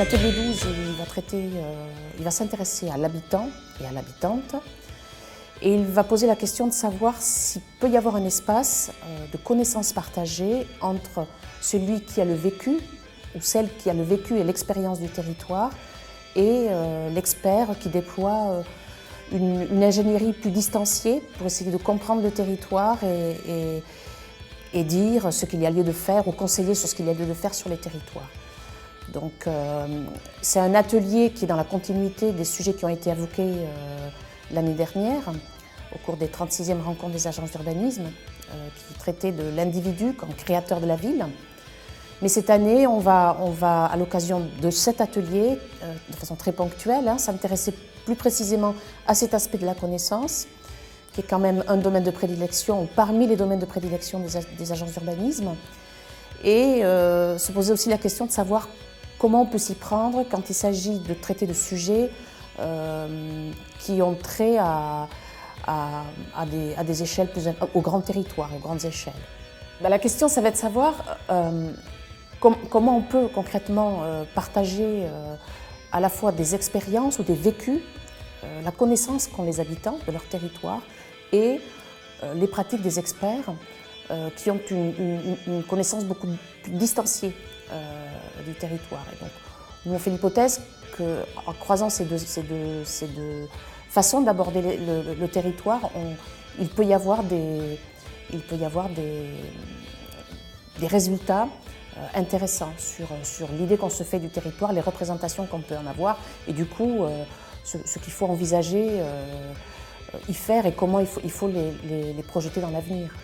l'atelier 12, il va s'intéresser à l'habitant et à l'habitante et il va poser la question de savoir s'il peut y avoir un espace de connaissances partagées entre celui qui a le vécu ou celle qui a le vécu et l'expérience du territoire et l'expert qui déploie une ingénierie plus distanciée pour essayer de comprendre le territoire et dire ce qu'il y a lieu de faire ou conseiller sur ce qu'il y a lieu de faire sur les territoires. Donc c'est un atelier qui est dans la continuité des sujets qui ont été évoqués l'année dernière au cours des 36e rencontres des agences d'urbanisme qui traitaient de l'individu comme créateur de la ville. Mais cette année, on va à l'occasion de cet atelier, de façon très ponctuelle, s'intéresser plus précisément à cet aspect de la connaissance, qui est quand même un domaine de prédilection, ou parmi les domaines de prédilection des agences d'urbanisme, et se poser aussi la question de savoir comment on peut s'y prendre quand il s'agit de traiter de sujets qui ont trait à des échelles aux grands territoires, aux grandes échelles. La question, ça va être de savoir comment on peut concrètement partager à la fois des expériences ou des vécus, la connaissance qu'ont les habitants de leur territoire et les pratiques des experts qui ont une connaissance beaucoup plus distanciée du territoire. Et donc, nous on fait l'hypothèse qu'en croisant ces deux façons d'aborder le territoire, il peut y avoir des résultats intéressants sur l'idée qu'on se fait du territoire, les représentations qu'on peut en avoir et du coup ce qu'il faut envisager, y faire et comment il faut les projeter dans l'avenir.